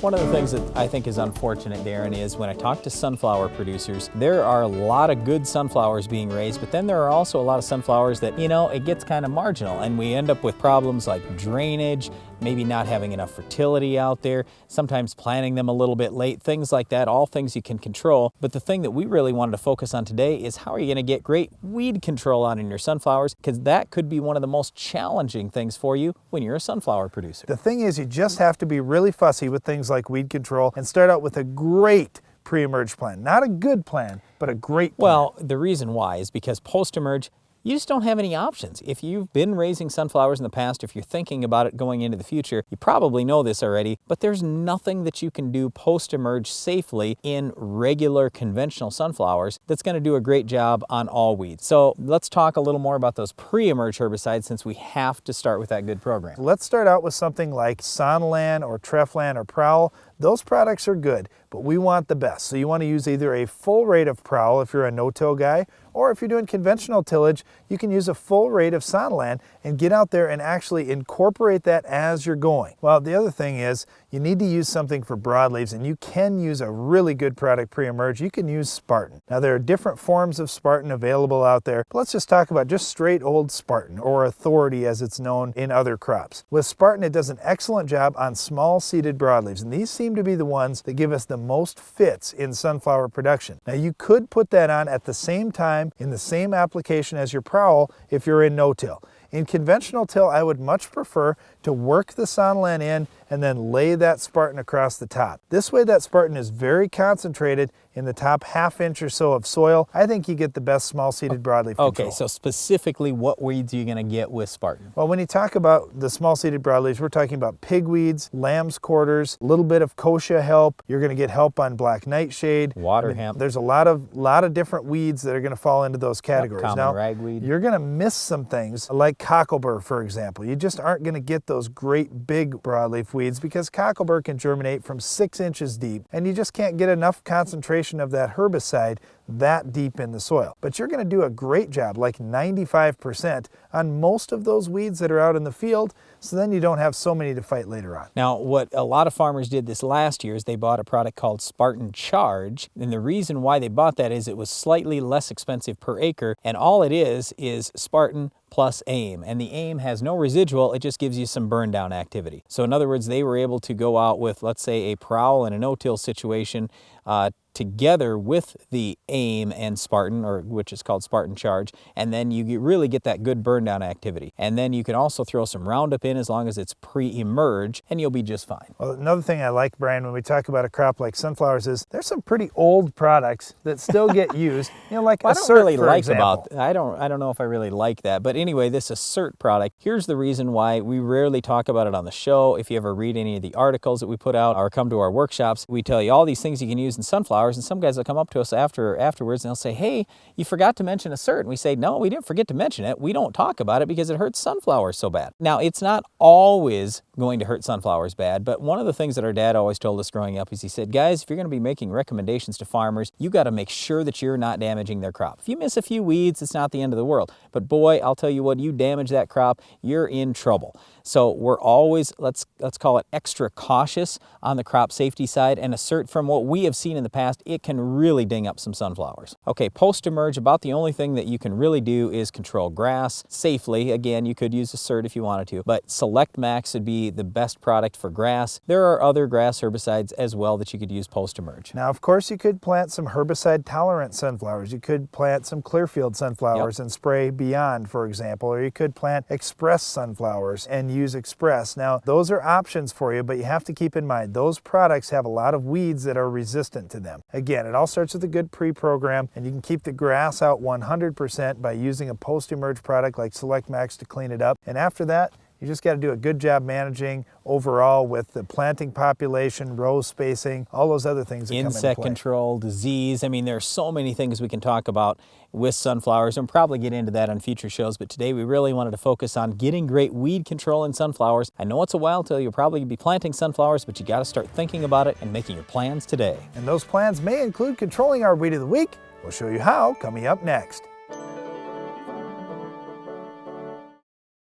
One of the things that I think is unfortunate, Darren, is when I talk to sunflower producers, there are a lot of good sunflowers being raised, but then there are also a lot of sunflowers that, it gets kind of marginal, and we end up with problems like drainage, maybe not having enough fertility out there, sometimes planting them a little bit late, things like that, all things you can control. But the thing that we really wanted to focus on today is how are you going to get great weed control on in your sunflowers, because that could be one of the most challenging things for you when you're a sunflower producer. The thing is, you just have to be really fussy with things like weed control and start out with a great pre-emerge plan. Not a good plan, but a great plan. Well, the reason why is because post-emerge, you just don't have any options. If you've been raising sunflowers in the past, if you're thinking about it going into the future, you probably know this already, but there's nothing that you can do post-emerge safely in regular conventional sunflowers that's going to do a great job on all weeds. So let's talk a little more about those pre-emerge herbicides, since we have to start with that good program. Let's start out with something like Sandlin or Treflan or Prowl. Those products are good, but we want the best. So you want to use either a full rate of Prowl if you're a no-till guy, or if you're doing conventional tillage, you can use a full rate of Sandlin and get out there and actually incorporate that as you're going. Well, the other thing is you need to use something for broadleaves, and you can use a really good product pre-emerge. You can use Spartan. Now, there are different forms of Spartan available out there, but let's just talk about just straight old Spartan, or Authority as it's known in other crops. With Spartan, it does an excellent job on small seeded broadleaves, and these seem to be the ones that give us the most fits in sunflower production. Now, you could put that on at the same time in the same application as your Prowl if you're in no-till. In conventional till, I would much prefer to work the Sandlin in and then lay that Spartan across the top. This way that Spartan is very concentrated in the top ½ inch or so of soil. I think you get the best small seeded broadleaf control. Okay, so specifically what weeds are you going to get with Spartan? Well, when you talk about the small seeded broadleaves, we're talking about pigweeds, lamb's quarters, a little bit of kochia help. You're going to get help on black nightshade. Water hemp. There's a lot of different weeds that are going to fall into those categories. Common now, ragweed. You're going to miss some things like cocklebur, for example. You just aren't going to get those great big broadleaf weeds because cocklebur can germinate from 6 inches deep, and you just can't get enough concentration of that herbicide that deep in the soil. But you're going to do a great job, like 95%, on most of those weeds that are out in the field, so then you don't have so many to fight later on. Now, what a lot of farmers did this last year is they bought a product called Spartan Charge, and the reason why they bought that is it was slightly less expensive per acre, and all it is Spartan plus AIM, and the AIM has no residual, it just gives you some burn down activity. So in other words, they were able to go out with, let's say, a Prowl and a no-till situation together with the AIM and Spartan, or which is called Spartan Charge, and then you really get that good burn down activity. And then you can also throw some Roundup in as long as it's pre-emerge, and you'll be just fine. Well, another thing I like, Brian, when we talk about a crop like sunflowers is there's some pretty old products that still get used. Like well, Assert, really for like example. I don't know if I really like that, but anyway, this Assert product, here's the reason why we rarely talk about it on the show. If you ever read any of the articles that we put out or come to our workshops, we tell you all these things you can use in sunflowers, and some guys will come up to us afterwards and they'll say, hey, you forgot to mention Assert. And we say, no, we didn't forget to mention it. We don't talk about it because it hurts sunflowers so bad. Now, it's not always going to hurt sunflowers bad, but one of the things that our dad always told us growing up is he said, guys, if you're going to be making recommendations to farmers, you got to make sure that you're not damaging their crop. If you miss a few weeds, it's not the end of the world. But boy, I'll tell you what, you damage that crop, you're in trouble. So we're always, let's call it extra cautious on the crop safety side, and Assert, from what we have seen in the past, it can really ding up some sunflowers. Okay, post-emerge, about the only thing that you can really do is control grass safely. Again, you could use Assert if you wanted to, but Select Max would be the best product for grass. There are other grass herbicides as well that you could use post-emerge. Now, of course, you could plant some herbicide-tolerant sunflowers. You could plant some Clearfield sunflowers and spray Beyond, for example, or you could plant Express sunflowers and use Express. Now, those are options for you, but you have to keep in mind those products have a lot of weeds that are resistant to them. Again, it all starts with a good pre-program, and you can keep the grass out 100% by using a post-emerge product like Select Max to clean it up. And after that, you just got to do a good job managing overall with the planting population, row spacing, all those other things that come into play. Insect control, disease. I mean, there are so many things we can talk about with sunflowers, and probably get into that on future shows. But today we really wanted to focus on getting great weed control in sunflowers. I know it's a while till you'll probably be planting sunflowers, but you got to start thinking about it and making your plans today. And those plans may include controlling our weed of the week. We'll show you how coming up next.